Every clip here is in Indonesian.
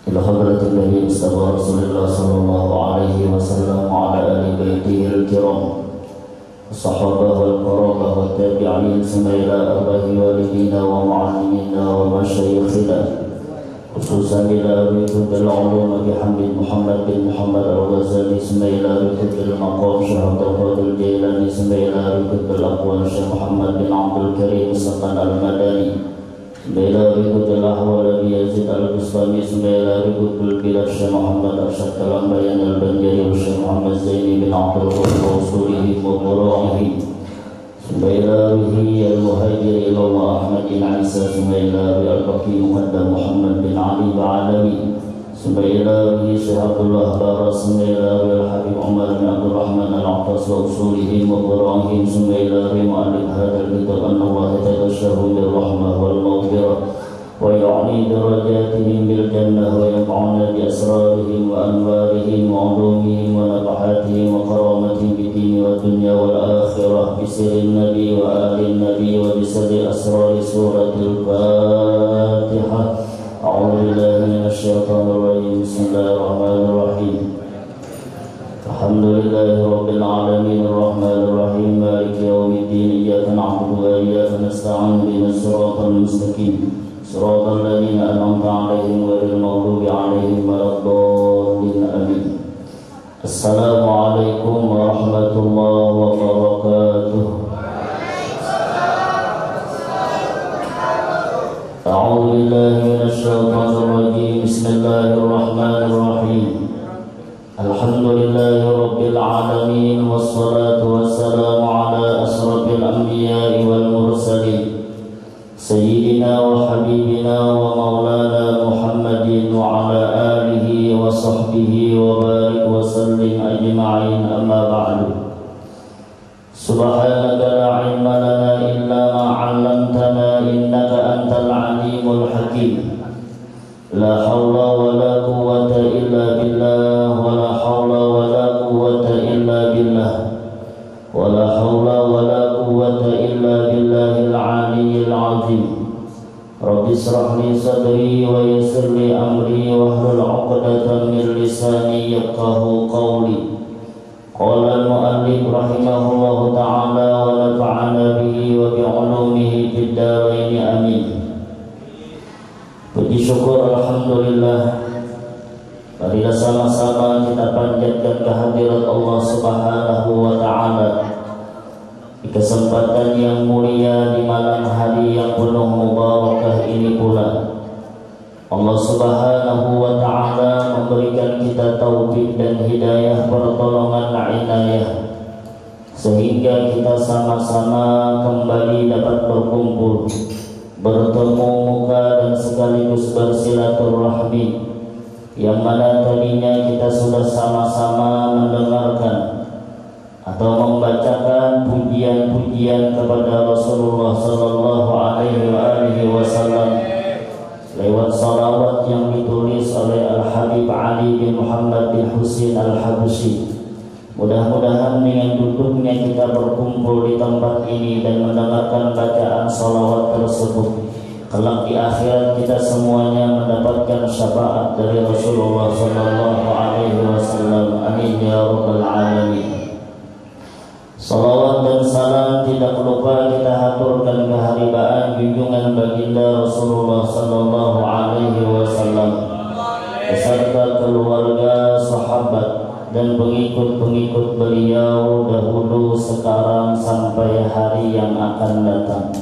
إلى حضرة النبي مصطفى رسول الله صلى الله عليه وسلم وعلى آل بيته الكرام الصحابة والقرابة والتابعين ثم إلى آباء والدينا ومعلمينا ومشايخنا خصوصا إلى ركب العلوم بحمد محمد بن محمد الغزالي ثم إلى ركب المقام شيخ عبد القادر الجيلاني ثم إلى ركب الأقوال شيخ محمد بن عبد الكريم السقن المدني ثم إلى ركب الأحوال بيزيد البستاني ثم إلى ركب البلاد شيخ محمد أرشد الأنبياء البنجري والشيخ محمد زيني بن عبد الغفور وأصوله وقرائه ثم إلى روحي المهاجر إلى الله أحمد بن عيسى ثم إلى البقي مقدم محمد بن علي العالمي ثم إلى روحي شيخ عبد الله بارس ثم إلى روحي الحبيب عمر بن عبد الرحمن العطاس وأصوله وقرائه ثم إلى روحي مؤلف هذا الكتاب أن الله يتبشر بالرحمة والمغفرة ويعلي درجاتهم بالجنة وينفعنا بأسرارهم وأنوارهم وعلومهم ونفحاتهم وكرامتهم بالدين والدنيا والآخرة بسر النبي وآل النبي وبسر أسرار سورة الفاتحة. أعوذ بالله من الشيطان الرجيم. بسم الله الرحمن الرحيم. الحمد لله رب العالمين الرحمن الرحيم مالك يوم الدين إياك نعبد وإياك نستعين اهدنا الصراط المستقيم صراط الذين أنعمت عليهم غير المغضوب عليهم ولا الضالين آمين. السلام عليكم ورحمة الله وبركاته. أعوذ بالله من الشيطان الرجيم. بسم الله الرحمن الرحيم. الحمد لله رب العالمين والصلاة والسلام على أشرف الأنبياء والمرسلين سيدنا وحبيبنا ومولانا محمد وعلى آله وصحبه وبارك وسلم أجمعين. أما بعد سبحانك لا علم لنا إلا ما علمتنا إنك أنت العليم الحكيم. لا حول ولا قوة إلا بالله ولا حول ولا قوة إلا بالله ولا حول ولا قوة إلا بالله العلي العظيم. رب اشرح لي صدري ويسر لي أمري واحلل عقدة من لساني يفقهوا قولي. قال المؤلف رحمه الله تعالى ونفعنا به وبعلومه في الدارين آمين. Puji syukur alhamdulillah, marilah sama-sama kita panjatkan kehadirat Allah Subhanahu wa taala di kesempatan yang mulia di malam hari yang penuh mubarakah ini pula. Allah Subhanahu wa taala memberikan kita taufik dan hidayah, pertolongan dan inayah sehingga kita sama-sama kembali dapat berkumpul, bertemu muka dan sekaligus bersilaturahmi, yang mana tadinya kita sudah sama-sama mendengarkan atau membacakan pujian-pujian kepada Rasulullah sallallahu alaihi wasallam lewat salawat yang ditulis oleh Al-Habib Ali bin Muhammad bin Husain Al-Habashi. Mudah-mudahan dengan duduknya kita berkumpul di tempat ini dan mendengarkan bacaan salawat tersebut, kelak di akhirat kita semuanya mendapatkan syafaat dari Rasulullah sallallahu alaihi wasallam. Amin ya rabbal alamin. Salawat dan salam tidak lupa kita haturkan keharibaan junjungan baginda Rasulullah sallallahu alaihi wasallam beserta keluarga, sahabat dan pengikut-pengikut beliau dahulu, sekarang sampai hari yang akan datang.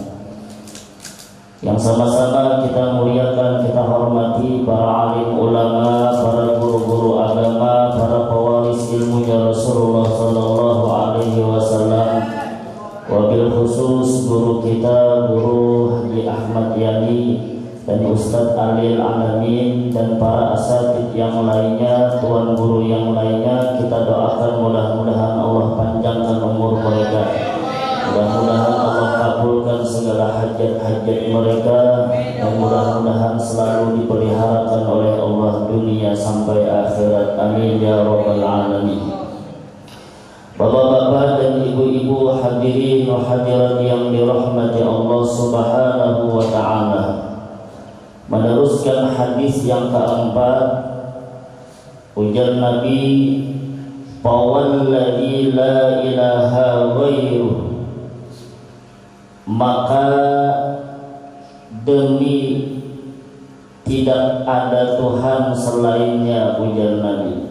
Yang sama-sama kita muliakan, kita hormati para alim ulama, para guru-guru agama, para pewaris ilmunya Rasulullah sallallahu alaihi wasallam. Wabil khusus guru kita, Guru Haji Ahmad Yani dan Ustadz Alil Alamin dan para asatidz yang lainnya, tuan guru yang lainnya, kita doakan mudah-mudahan Allah panjangkan umur mereka. Mudah-mudahan Allah kabulkan segala hajat-hajat mereka dan mudah-mudahan selalu dipeliharakan oleh Allah dunia sampai akhirat. Amin ya rabbal alamin. Bapak-bapak dan ibu-ibu hadirin wa hadirat yang dirahmati Allah Subhanahu wa taala. Meneruskan hadis yang keempat, ujar Nabi, "Fawalladzi la ilaha ghairuh," maka demi tidak ada Tuhan selainnya, ujar Nabi.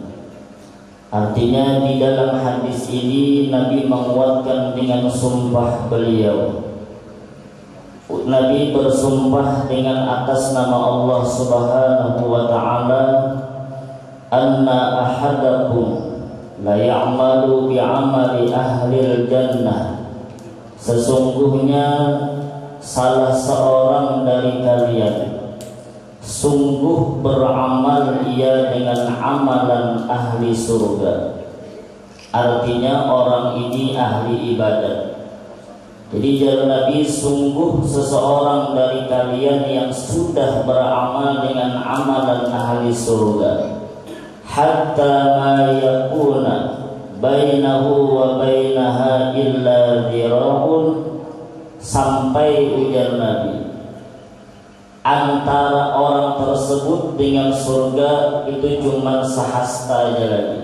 Artinya di dalam hadis ini Nabi menguatkan dengan sumpah beliau. Nabi bersumpah dengan atas nama Allah Subhanahu wa ta'ala, "Anna ahadakum la ya'malu bi'amali ahlil jannah." Sesungguhnya salah seorang dari kalian sungguh beramal ia dengan amalan ahli surga. Artinya orang ini ahli ibadat. Jadi jalan Nabi, sungguh seseorang dari kalian yang sudah beramal dengan amalan ahli surga, hatta ma yakuna bainahu wa bainaha illa dhira'un, sampai ujar Nabi antara orang tersebut dengan surga itu cuma sehasta aja lagi.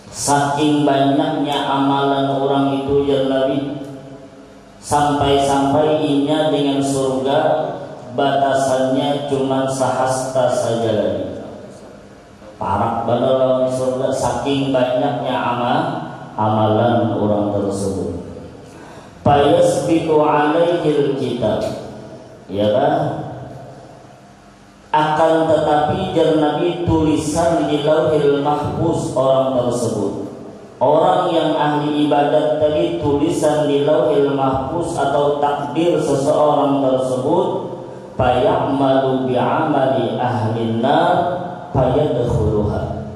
Saking banyaknya amalan orang itu, ujar Nabi, sampai-sampai inya dengan surga batasannya cuma sehasta saja lagi. Parak benar lawan surga, saking banyaknya amalan orang tersebut. Fayasbiqu alaihil kitab, ya kan? Akan tetapi jar Nabi, tulisan di Lauhil Mahfuz orang tersebut, orang yang ahli ibadat tadi, tulisan di Lauhil Mahfuz atau takdir seseorang tersebut, fayamalu bi'amali ahlin nar fayadkhuluha.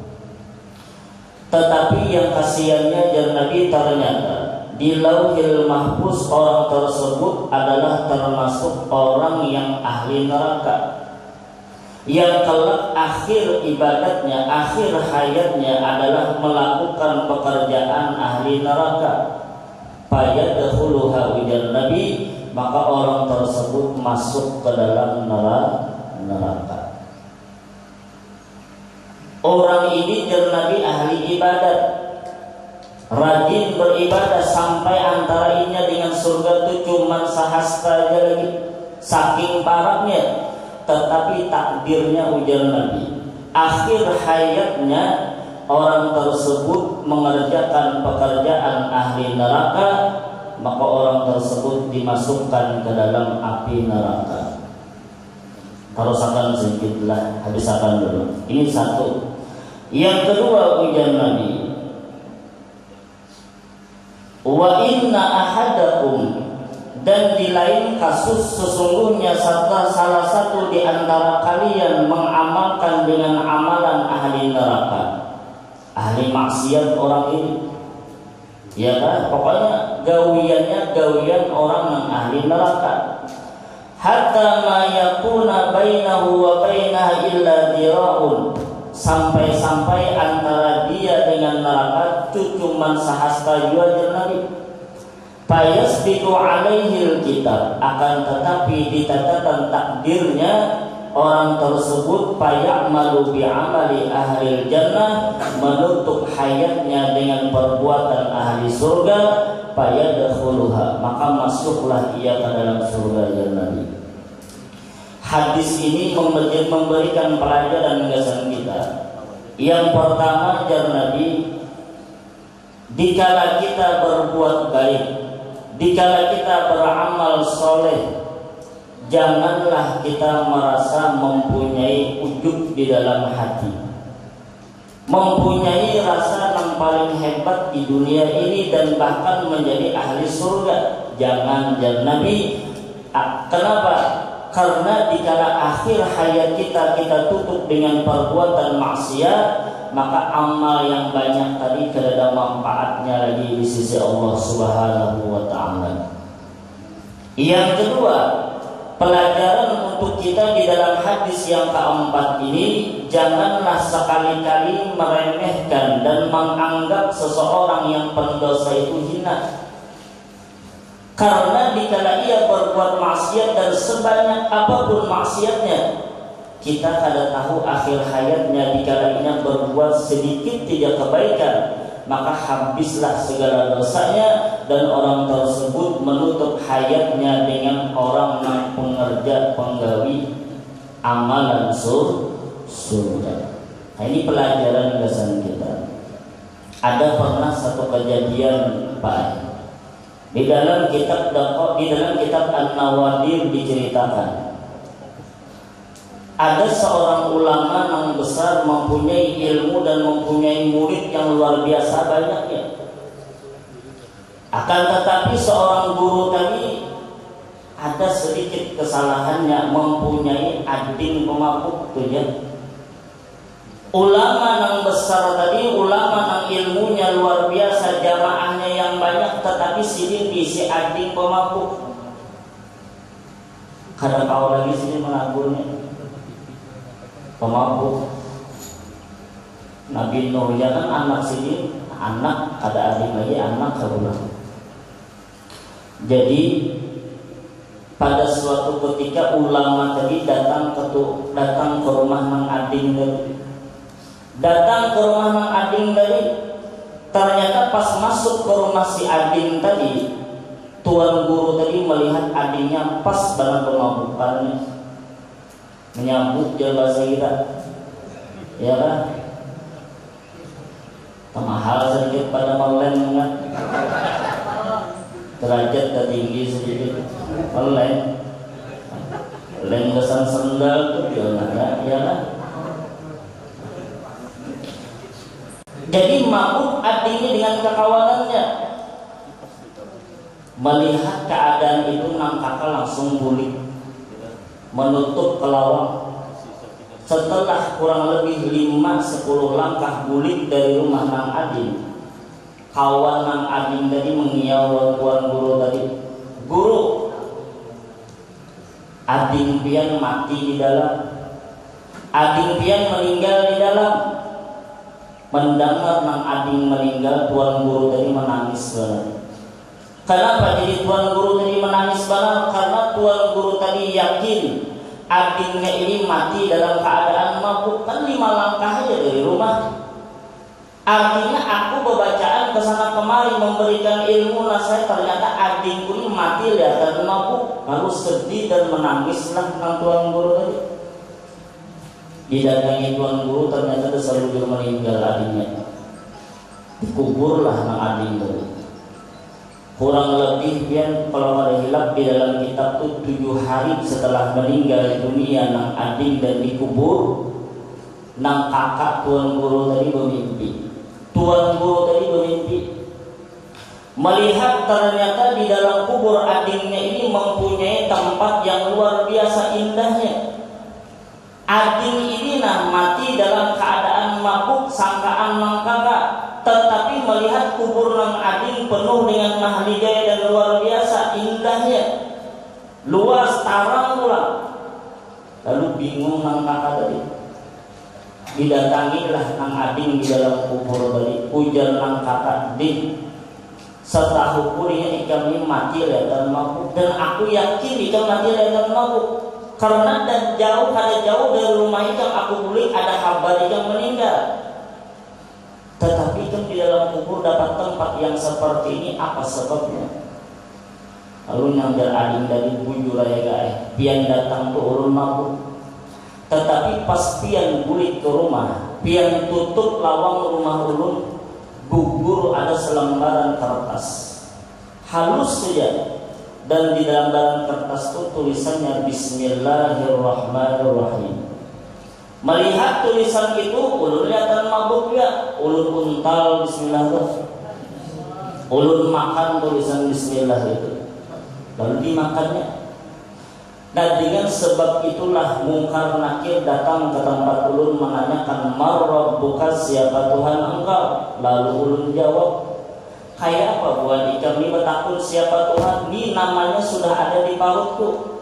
Tetapi yang kasihannya jar Nabi, ternyata di Lauhil Mahfuz orang tersebut adalah termasuk orang yang ahli neraka, yang kelak akhir ibadatnya, akhir hayatnya adalah melakukan pekerjaan ahli neraka. Fayadkhuluha, ujar Nabi, maka orang tersebut masuk ke dalam neraka. Orang ini, ujar Nabi, ahli ibadat, rajin beribadah, sampai antara inya dengan surga itu cuma sehasta aja lagi, saking paraknya. Tetapi takdirnya, ujar Nabi, akhir hayatnya orang tersebut mengerjakan pekerjaan ahli neraka, maka orang tersebut dimasukkan ke dalam api neraka. Tarusakan sedikitlah, habiskan dulu. Ini satu. Yang kedua, ujar Nabi, wa inna ahadakum, dan di lain kasus sesungguhnya salah satu di antara kalian mengamalkan dengan amalan ahli neraka, ahli maksiat orang ini, ya kan? Pokoknya gawiannya gawian orang yang ahli neraka. Hatta ma yakuna bainahu wa bainaha illa dira'un, sampai-sampai antara dia dengan neraka cuma sehasta jua, Nabi. Fayasbiqu alaihil kitab, akan tetapi ditetapkan takdirnya orang tersebut, fayamalu bi'amali ahlil jannah, menutup hayatnya dengan perbuatan ahli surga, fayadkhuluha, maka masuklah ia ke dalam surga, ya Nabi. Hadis ini memberikan pelajaran kesan kita. Yang pertama, ya Nabi, dikala kita berbuat baik, dikala kita beramal soleh, janganlah kita merasa mempunyai ujub di dalam hati, mempunyai rasa yang paling hebat di dunia ini dan bahkan menjadi ahli surga. Jangan, ya Nabi. Kenapa? Karena dikala akhir hayat kita tutup dengan perbuatan maksiat, maka amal yang banyak tadi tidak ada manfaatnya lagi di sisi Allah Subhanahu wa ta'ala. Yang kedua, pelajaran untuk kita di dalam hadis yang keempat ini, janganlah sekali-kali meremehkan dan menganggap seseorang yang pendosa itu hina. Karena dikala ia berbuat maksiat dan sebanyak apapun maksiatnya, kita kada tahu akhir hayatnya, dikalanya berbuat sedikit tidak kebaikan, maka habislah segala dosanya dan orang tersebut menutup hayatnya dengan orang yang pengerja penggawi amalan surga. Nah, ini pelajaran dasar kita. Ada pernah satu kejadian Pak, di dalam kitab An-Nawadir diceritakan ada seorang ulama yang besar, mempunyai ilmu dan mempunyai murid yang luar biasa banyaknya. Akan tetapi seorang guru tadi ada sedikit kesalahannya, mempunyai ading pemabuk tuh ya. Ulama yang besar tadi, ulama yang ilmunya luar biasa, jamaahnya yang banyak, tetapi sini diisi ading pemabuk. Kadang kau lagi sini mengagurnya pemabuk. Nabi Nuh ya kan anak sini, anak ada adik lagi, anak kebulang. Jadi pada suatu ketika ulama tadi datang ke rumah Mang Ading dari, datang ke rumah Mang Ading dari. Ternyata pas masuk ke rumah si Ading tadi, tuan guru tadi melihat adingnya pas dalam pemabukannya, menyambut dia bahasa kita, ya kan? Mahal sedikit pada meleng kan? Derajat tertinggi sedikit, meleng kesan sendal tuh dia, ya kan? Jadi mabuk adingnya dengan kekawanannya. Melihat keadaan itu, nang kakak langsung bulik, menutup ke lawang. Setelah kurang lebih 5-10 langkah bulik dari rumah Nang Ading, kawan Nang Ading tadi mengiau tuan guru tadi, "Guru, Ading pian mati di dalam, Ading pian meninggal di dalam." Mendengar Nang Ading meninggal, tuan guru tadi menangis banget. Kenapa jadi tuan guru tadi menangis banget? Karena tuan guru tadi yakin adingnya ini mati dalam keadaan mabuk. Kan 5 langkah aja dari rumah. Artinya aku bebacaan kesana kemari memberikan ilmu nasihat, ternyata adingku ini mati lihat mabuk. Lalu sedih dan menangislah Nang tuan guru tadi. Didatangi tuan guru, ternyata terselubung meninggal adingnya. Dikuburlah Nang Ading tadi. Kurang lebih pian kalau ada hilap di dalam kitab itu 7 hari setelah meninggal dunia Nang Ading dan dikubur, Nang kakak tuan guru tadi bermimpi. Tuan guru tadi bermimpi melihat ternyata di dalam kubur adingnya ini mempunyai tempat yang luar biasa indahnya. Ading ini mati dalam keadaan mabuk, sangkaan Nang kakak, tetapi melihat kubur Nang Ading penuh dengan mahligai dan luar biasa indahnya, luas tarang pula. Lalu bingung Nang kakak tadi. Didatangilah Nang Ading di dalam kubur tadi. Ujar Nang kakak, "Ding, setahu kurinya ikam ini mati lihat mabuk, dan aku yakin ikam mati lihat mabuk. Karena dan jauh dari rumah ikam aku beli ada kabar ikam meninggal. Tetapi ikam di dalam kubur dapat tempat yang seperti ini, apa sebabnya?" Lalu nyanggar Ading dari bujur ya pian datang ke ulun mabuk. Tetapi pas pian bulik ke rumah, pian tutup lawang rumah ulun, gugur ada selembaran kertas halus saja. Dan di dalam kertas itu tulisannya Bismillahirrahmanirrahim. Melihat tulisan itu, ulun lihatan mabuk ya, ulun untal Bismillah, ulun makan tulisan Bismillah itu, lalu dimakannya. Dan dengan sebab itulah Mungkar Nakir datang ke tempat ulun menanyakan, "Mar Rabbuka, siapa Tuhan engkau?" Lalu ulun jawab, "Kayak apa buat ikam ini bertakut siapa Tuhan? Ini namanya sudah ada di parutku.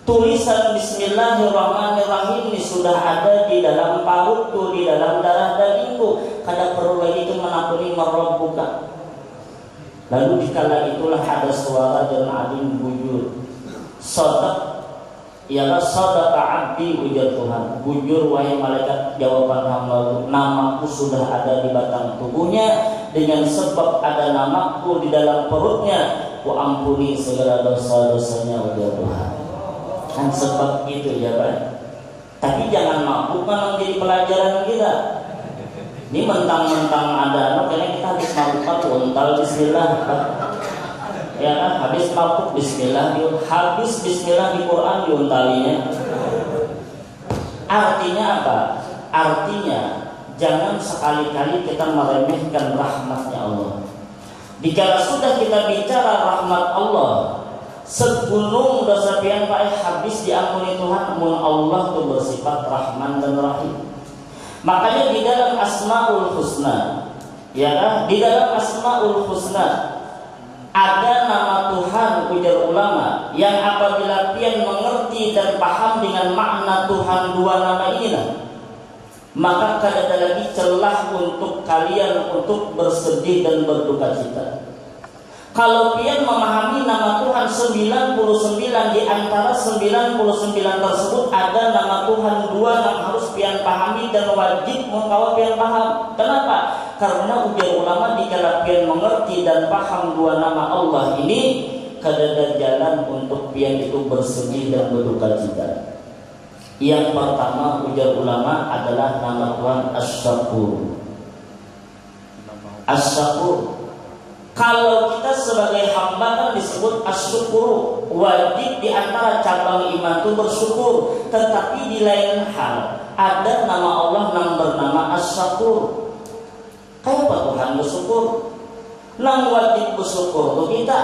Tulisan Bismillahirrahmanirrahim ini sudah ada di dalam parutku, di dalam darah dagingku. Kada perlu lagi itu menakuni Rabbuka." Lalu dikala itulah ada suara dan Ading bujur, "Sodaq, ialah sadaqa abdi, ujar Tuhan, bujur wahai malaikat jawaban hamba, namaku sudah ada di batang tubuhnya, dengan sebab ada namaku di dalam perutnya, ku ampuni segala dosa-dosanya, ujar Tuhan. Kan sebab itu ya Pak. Tapi jangan mabuk kan menjadi pelajaran kita. Ini mentang-mentang ada anak, karena kita habis mabuk untal bismillah. Ya kan, habis mabuk bismillah, habis bismillah di Quran diuntalinya. Artinya apa? Artinya jangan sekali-kali kita meremehkan rahmatnya Allah. Dikala sudah kita bicara rahmat Allah, segunung dosa pian pae habis diampuni Tuhan, namun Allah itu bersifat Rahman dan Rahim. Makanya di dalam Asmaul Husna, ya kan? Di dalam Asmaul Husna ada nama Tuhan, ujar ulama, yang apabila pian mengerti dan paham dengan makna Tuhan dua nama inilah, maka tidak ada lagi celah untuk kalian untuk bersedih dan berduka cita. Kalau pian memahami nama Tuhan 99, di antara 99 tersebut ada nama Tuhan dua yang harus pian pahami dan wajib mengkawal pian paham. Kenapa? Karena ujar ulama, dikala pian mengerti dan paham dua nama Allah ini, kada jalan untuk pian itu bersedih dan berduka cita. Yang pertama ujar ulama adalah nama Tuhan As-Syakur. As-Syakur. Kalau kita sebagai hamba kan disebut as-syukur, wajib di antara cabang iman itu bersyukur. Tetapi di lain hal ada nama Allah yang bernama as-syakur. Kayak apa Tuhan bersyukur? Nang wajib bersyukur tuh kita,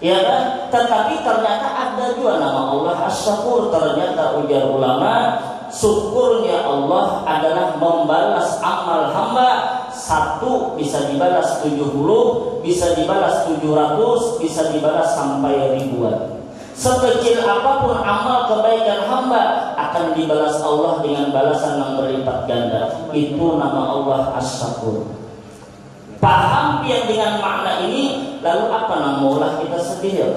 ya kan? Tetapi ternyata ada juga nama Allah as-syakur. Ternyata ujar ulama, syukurnya Allah adalah membalas amal hamba. Satu bisa dibalas 70, bisa dibalas 700, bisa dibalas sampai ribuan. Sekecil apapun amal kebaikan hamba akan dibalas Allah dengan balasan yang berlipat ganda. Itu nama Allah As-Syakur. Paham yang dengan makna ini, lalu apa namulah kita sedih ya?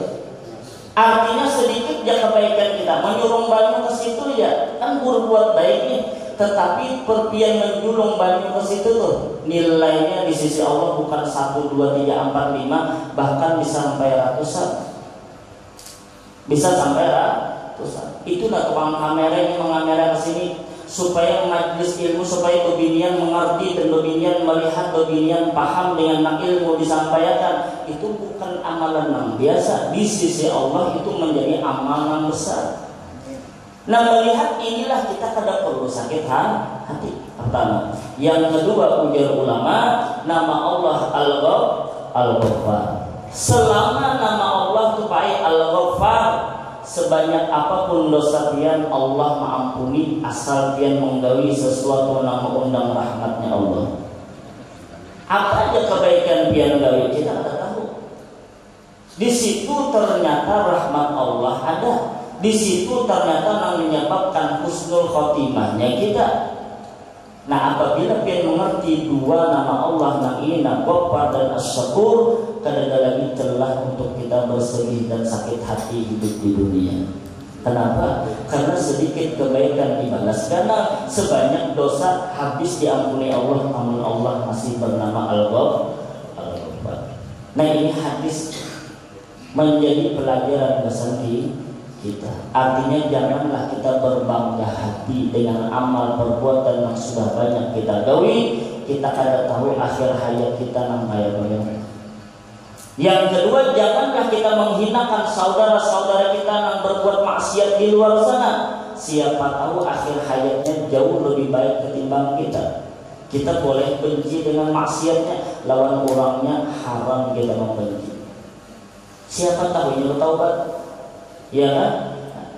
Artinya sedikit ya kebaikan kita, menyuruh banyak ke situ ya, kan berbuat baiknya. Tetapi perpian menjulung banyak ke situ tuh, nilainya di sisi Allah bukan 1, 2, 3, 4, 5, bahkan bisa sampai ratusan. Bisa sampai ratusan. Itulah tukang kamera yang mengamera ke sini supaya majelis ilmu, supaya bebinian mengerti dan bebinian melihat, bebinian paham dengan ilmu disampaikan. Itu bukan amalan yang biasa, di sisi Allah itu menjadi amalan besar. Nah, melihat inilah kita kada perlu sakit hati. Pertama, yang kedua ujar ulama, nama Allah Al-Ghaffar. Selama nama Allah itu baik Al-Ghaffar, sebanyak apapun dosa pian Allah mengampuni, asal pian menggawi sesuatu nama undang rahmatnya Allah. Apa aja kebaikan pian gawi kita tidak tahu. Di situ ternyata rahmat Allah ada. Di situ ternyata yang menyebabkan husnul khotimahnya kita. Nah, apabila pian mengerti dua nama Allah yang ini, Ghaffar dan As-Syakur, tidak ada lagi celah untuk kita bersedih dan sakit hati hidup di dunia. Kenapa? Karena sedikit kebaikan dibalas, karena sebanyak dosa habis diampuni Allah, namun Allah masih bernama Al-Ghaffar. Nah, ini hadis menjadi pelajaran besar kita. Artinya janganlah kita berbangga hati dengan amal perbuatan yang sudah banyak kita gawi. Kita kada tahu akhir hayat kita nang kaya bagaimana. Yang kedua, janganlah kita menghinakan saudara-saudara kita yang berbuat maksiat di luar sana. Siapa tahu akhir hayatnya jauh lebih baik ketimbang kita. Kita boleh benci dengan maksiatnya, lawan orangnya haram kita membenci. Siapa tahu ini taubat. Ya kan?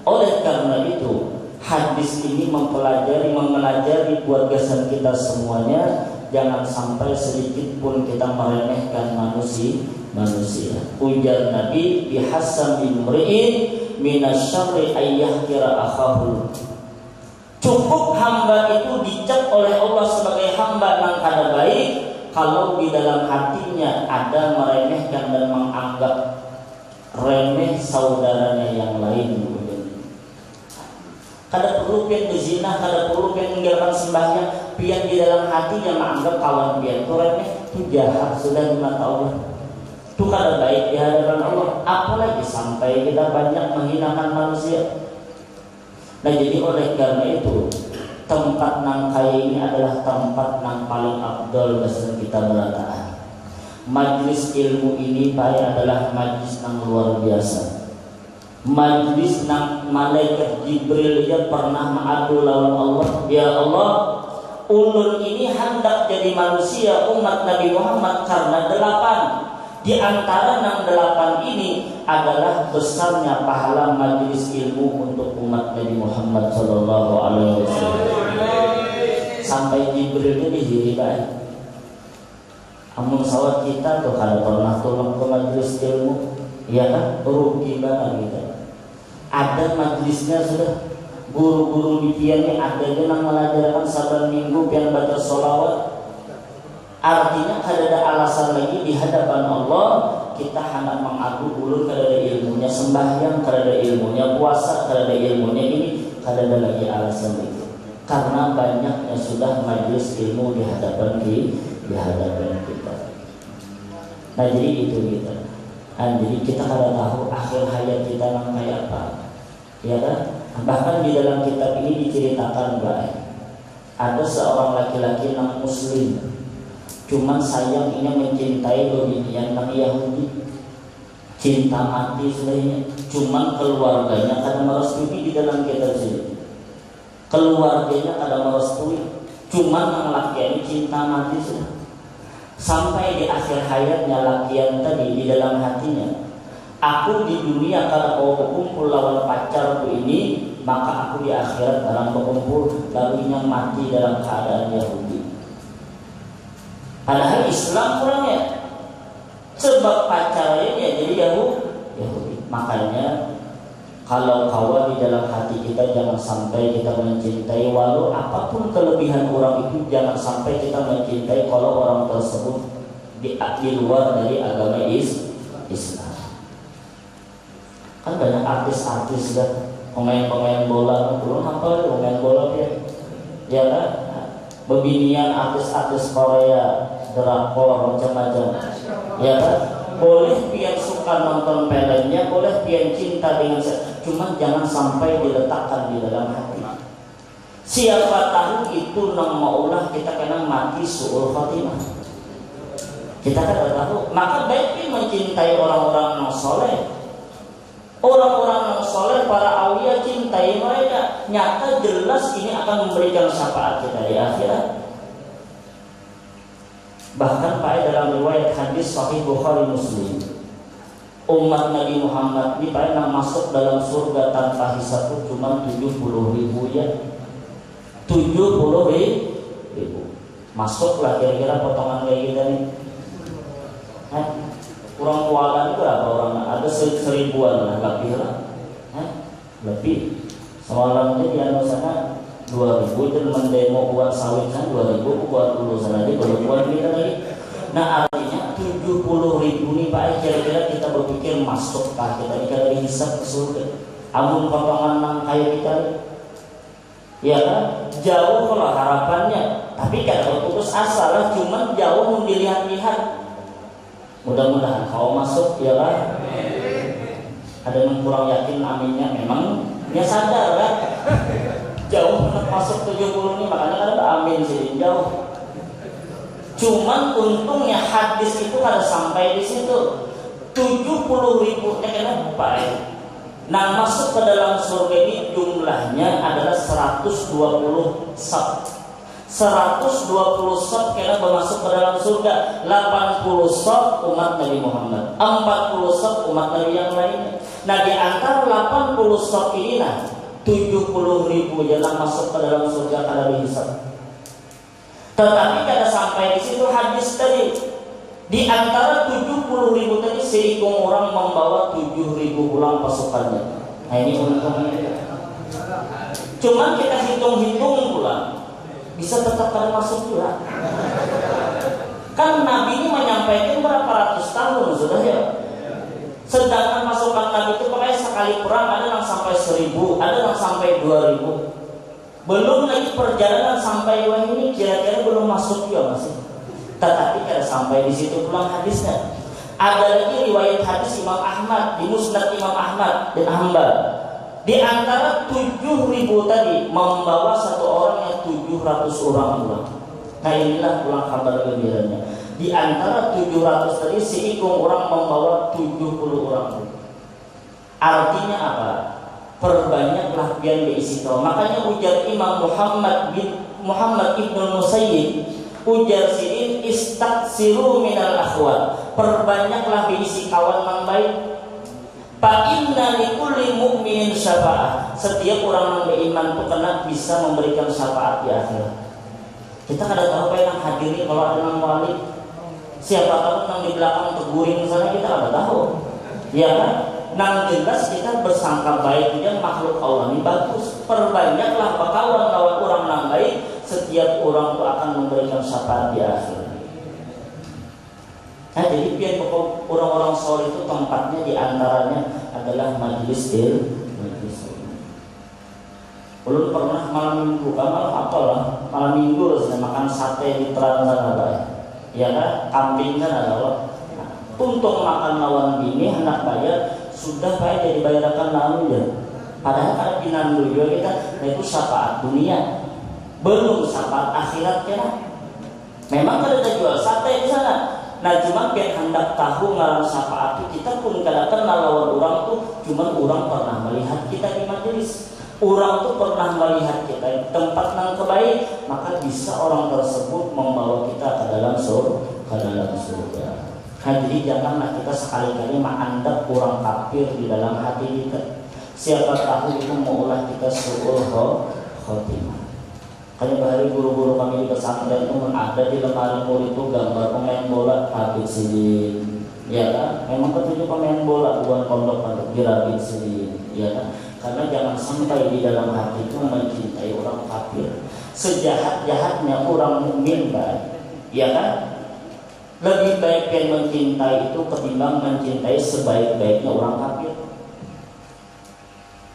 Oleh karena itu, hadis ini mempelajari buat gasan kita semuanya, jangan sampai sedikit pun kita meremehkan manusia. Ujar Nabi, bihasan imri'in minasyarri ayyahkira akhahu. Cukup hamba itu dicap oleh Allah sebagai hamba yang kada baik kalau di dalam hatinya ada meremehkan dan menganggap remeh saudaranya yang lain. perlu pian berzina, kada perlu pian meninggalkan sembahyang, pian di dalam hatinya menganggap kawan pian itu jahat sudah di mata Allah. Itu kada baik di hadapan Allah. Apalagi sampai kita banyak menghinakan manusia. Nah jadi oleh karena itu tempat nang kaya ini adalah tempat nang paling abdol besar kita melataan. Majlis ilmu ini Pak adalah majlis nang luar biasa. Majlis nang malaikat Jibril dia pernah mengadu lawan Allah. Ya Allah, ulun ini hendak jadi manusia umat Nabi Muhammad karena 8. Di antara 8 ini adalah besarnya pahala majlis ilmu untuk umat Nabi Muhammad sallallahu alaihi wasallam. Sampai Jibril itu dihirikan. Amun sawat kita tuh kada pernah tolong ke majlis ilmu, ya kan? Rugi banget gitu. Ada majlisnya sudah, guru-guru di pian ada yang mengajarkan saban minggu pian baca sholawat. Artinya kada ada alasan lagi di hadapan Allah kita hendak mengadu ulun kada ada ilmunya sembahyang, kada ada ilmunya puasa, kada ada ilmunya ini, kada ada lagi alasan itu. Karena banyaknya sudah majlis ilmu di hadapan kita. Nah jadi itu kita. Jadi kita kada tahu akhir hayat kita nang kayak apa, ya kan? Bahkan di dalam kitab ini diceritakan baik ada seorang laki-laki nang Muslim, cuman sayang ini mencintai dunian nang Yahudi, cinta mati sudahnya. Cuman keluarganya kada merestui di dalam kitab sini. Keluarganya kada merestui, cuman nang laki ini cinta mati sudah. Sampai di akhir hayatnya lakian tadi di dalam hatinya, aku di dunia kalau mau berkumpul lawan pacarku ini, maka aku di akhirat dalam berkumpul lalunya mati dalam keadaan Yahudi. Padahal Islam kurangnya, sebab pacarnya jadi Yahudi. Makanya kalau kawan di dalam hati kita jangan sampai kita mencintai, walau apapun kelebihan orang itu jangan sampai kita mencintai kalau orang tersebut di luar dari agama Islam. Kan banyak artis-artis dan pemain-pemain bola, belum apa pemain bola ya kan? Bebinian artis-artis Korea, drakor macam-macam, ya kan? Boleh pian suka nonton filmnya, boleh pian cinta dengan cuman jangan sampai diletakkan di dalam hati. Siapa tahu itu nang maulah kita kena mati suul khatimah. Kita kan tahu. Maka baiknya mencintai orang-orang yang soleh. Orang-orang yang soleh, para awliya, cintai mereka. Nyata jelas ini akan memberikan syafaat kita di akhirat. Bahkan Pak dalam riwayat hadis Sahih Bukhari Muslim, umat Nabi Muhammad ini Pak yang masuk dalam surga tanpa hisab cuma 70.000 ya. 70.000 masuklah kira-kira potongan kayak kita nih. Kurang kualan itu berapa orang? Ada 1.000-an lah, lebih lah. Lebih. Semalamnya di anu sana 2.000 itu mendemo buat sawit kan 2.000 buat dulu sana aja baru buat kita lagi. Nah artinya 70.000 nih Pak, kira-kira kita berpikir masuk kah kita jika dihisab ke surga? Amun potongan nang kayak kita, ya kan? Jauh kalau harapannya, tapi kan putus asa lah, cuman jauh dilihat-lihat. Mudah-mudahan kau masuk, ya kan? Ada yang kurang yakin aminnya, memang dia sadar kan? Jauh masuk 70 ini, makanya ada amin sih jauh. Cuman untungnya hadis itu kada sampai di situ. 70.000 kenapa ya? Nah masuk ke dalam surga ini jumlahnya adalah 120 sab. 120 sab kena masuk ke dalam surga. 80 sab umat Nabi Muhammad, 40 sab umat Nabi yang lainnya. Nah di antara 80 sab ini 70.000 jalan masuk ke dalam surga kada dihisab. Tetapi kada sampai di situ hadis tadi. Di antara 70.000 tadi seikung orang membawa 7.000 pulang pasukannya. Nah ini untungnya. Cuman kita hitung-hitung pula bisa tetap kada masuk pula. Kan Nabi ini menyampaikan berapa ratus tahun sudah ya. Sedangkan pasukan Nabi itu pakai sekali perang ada yang sampai 1.000, ada yang sampai 2.000. Belum lagi perjalanan sampai wah ini kira-kira belum masuk ya masih. Tetapi kalau sampai di situ pulang hadisnya. Ada lagi riwayat hadis Imam Ahmad di Musnad Imam Ahmad dan Hambal. Di antara 7.000 tadi membawa satu orang yang 700 orang pulang. Nah inilah pulang kabar gembiranya. Di antara 700 tadi si ikung orang membawa 70 orang. Artinya apa? Perbanyaklah pian istiqomah. Makanya ujar Imam Muhammad ibnu Musayyib, ujar sidin istaksiru minal akhwat. Perbanyaklah diisi kawan yang baik. Fa inna likulli mu'minin syafa'ah. Setiap orang yang beriman itu kena bisa memberikan syafaat di akhirat. Kita kada tahu apa yang hadiri kalau ada yang wali. Siapa tahu yang di belakang teguring sana kita kada tahu. Ya kan? Nang jelas kita bersangka baik dan makhluk Allah ini bagus. Perbanyaklah kawan-kawan orang yang baik. Setiap orang itu akan memberikan syafaat di akhirat. Nah, jadi biar pokok orang-orang soleh itu tempatnya diantaranya adalah majlis ilmu. Belum pernah malam minggu, malam apa lah? Malam minggu saya makan sate di Trans sana, ya kan? Kambing kan adalah. Nah, untung makan lawan bini anak bayar sudah baik jadi bayarkan lalu ya. Padahal kalau pinan dulu kita, nah itu syafaat dunia, belum syafaat akhirat ya. Memang kalau ada jual sate di sana. Nah cuma biar hendak tahu ngaran syafaat itu kita pun kadang-kadang lawan orang tuh cuma orang pernah melihat kita di majelis, orang tuh pernah melihat kita di tempat yang kebaik, maka bisa orang tersebut membawa kita ke dalam surga. Nah, jadi janganlah kita sekali-kali menganggap orang kafir di dalam hati kita. Siapa tahu itu maulah kita suul khotimah. Karena bahari guru-guru kami di pesantren itu ada di lemari murid itu gambar pemain bola Habib Sidin, ya kan? Memang petunjuk pemain bola bukan pondok di Habib Sidin, ya kan? Karena jangan sampai di dalam hati itu mencintai orang kafir. Sejahat-jahatnya orang mukmin baik, ya kan? Lebih baik yang mencintai itu ketimbang mencintai sebaik-baiknya orang kafir.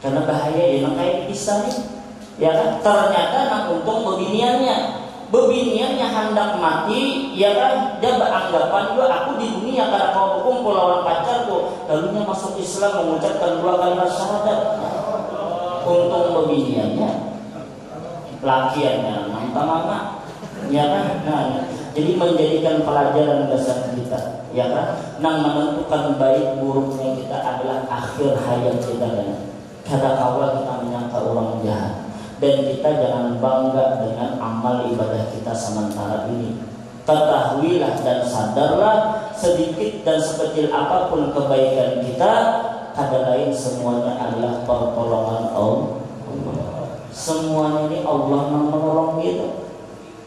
Karena bahaya yang kayak bisa nih. Ya kan, ternyata nak untung bebiniannya hendak mati, ya kan, dia beranggapan juga aku di dunia karena kau berkumpul lawan pacarku, lalunya masuk Islam mengucapkan 2 kalimat syahadat. Untung bebiniannya, lakiannya mantap mama, ya kan. Nah, jadi menjadikan pelajaran besar kita, ya kan, yang menentukan baik buruknya kita adalah akhir hayat kita kan. Kada kawal kita menyangka orang jahat. Dan kita jangan bangga dengan amal ibadah kita sementara ini. Ketahuilah dan sadarlah sedikit dan sekecil apapun kebaikan kita, kada lain semuanya adalah pertolongan Allah. Semuanya ini Allah yang menolong kita.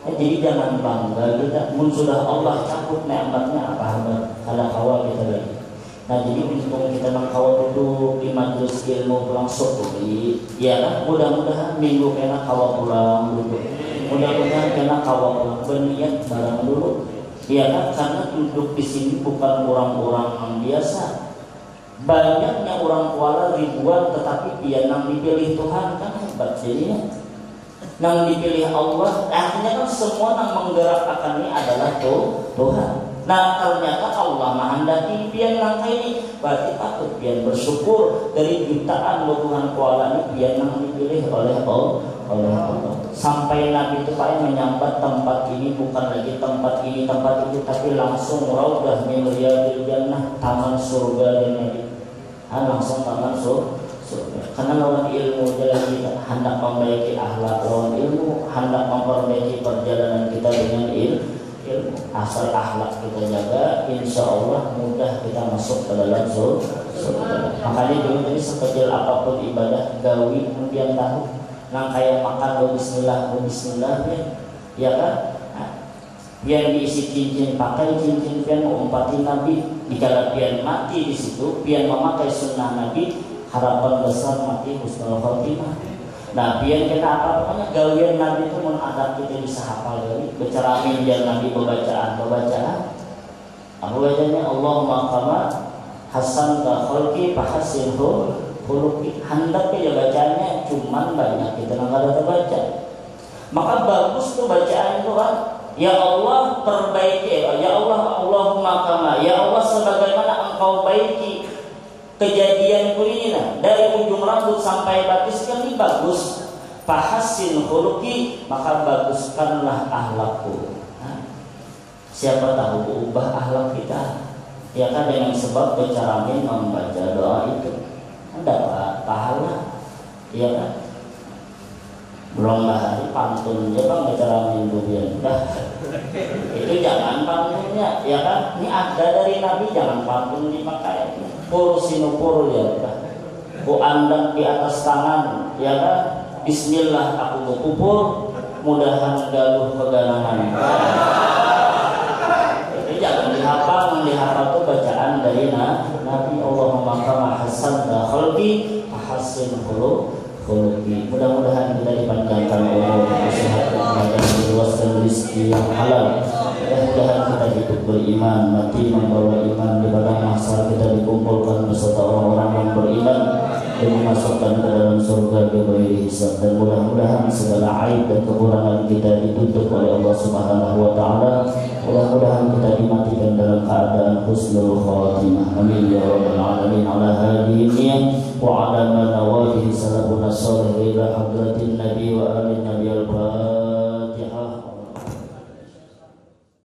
Jadi jangan bangga kita. Mun sudah Allah cabut nikmatnya apa hamba kada kawal kita lagi. Nah jadi untuk kita mengkawal duduk di majelis ilmu pulang sore, ya kan? Mudah-mudahan minggu kena kawal pulang duduk. Mudah-mudahan kena kawal pulang berniat barang dulu, ya kan? Karena duduk di sini bukan orang-orang yang biasa. Banyaknya orang kuala ribuan, tetapi dia yang dipilih Tuhan kan hebat jadinya. Yang dipilih Allah, akhirnya kan semua yang menggerakkan ini adalah Tuhan. Nah ternyata Allah menghendaki pian langkah ini, berarti patut pian bersyukur dari jutaan lubuhan kuala ini pian yang dipilih oleh Allah. Sampai Nabi itu Pak menyambat tempat ini bukan lagi tempat ini tempat itu, tapi langsung raudah min riyadil jannah, taman surga dan Nabi. Langsung taman surga. Karena lawan ilmu jalan kita hendak memperbaiki akhlak, lawan ilmu hendak memperbaiki perjalanan kita dengan ilmu. Asal akhlak kita jaga, insya Allah mudah kita masuk ke dalam surga. Makanya dulu jadi sekecil apapun ibadah gawi kemudian tahu, nang kayak makan bismillah ya kan? Nah, yang diisi cincin pakai cincin pian umpatin Nabi, dikala pian mati di situ pian memakai sunnah Nabi, harapan besar mati husnul khotimah. Nah, biar kita apa-apanya gawian Nabi itu mengadap kita bisa hafal dari bicara minjal Nabi pembacaan. Apa bacanya? Allahumma kama hasan ka khalqi fahasinhu khuluqi. Hendak ya bacanya cuman banyak kita nggak ada baca. Maka bagus tuh bacaan itu kan. Ya Allah perbaiki, ya Allah Allahumma kama, ya Allah sebagaimana engkau baiki kejadianku ini dari ujung rambut sampai batis kan ini bagus. Fahassin khuluqi, maka baguskanlah akhlakku. Siapa tahu ubah akhlak kita. Ya kan dengan sebab baca amin membaca doa itu. Dapat pahala. Iya kan? Belum bahari pantunnya bang baca amin durian. Itu jangan pantunnya, ya kan? Ini ada dari Nabi, jangan pantun dipakai. Pur sinupur ya kan? Ku andang di atas tangan, ya kan? Bismillah aku berkupur, mudahan galuh keganangan. Itu jangan dihafal, yang dihafal itu bacaan dari Nabi. Allahumma kama hasanna khalqi ahassin khuluqi. Mudah-mudahan kita dipanjangkan umur, kesehatan, dan diluaskan rezeki yang halal. Mudah-mudahan kita hidup beriman, mati membawa iman, di padang mahsyar kita dikumpulkan beserta orang-orang yang beriman dan dimasukkan ke dalam surga bighairi hisab. Dan mudah-mudahan segala aib dan kekurangan kita ditutup oleh Allah Subhanahu wa taala. Mudah-mudahan kita dimatikan dalam keadaan husnul khatimah. Amin ya rabbal alamin. Ala hadhihi niyyah wa ala ma nawadhihi salafuna shalih ila hadratin nabi wa alin nabi al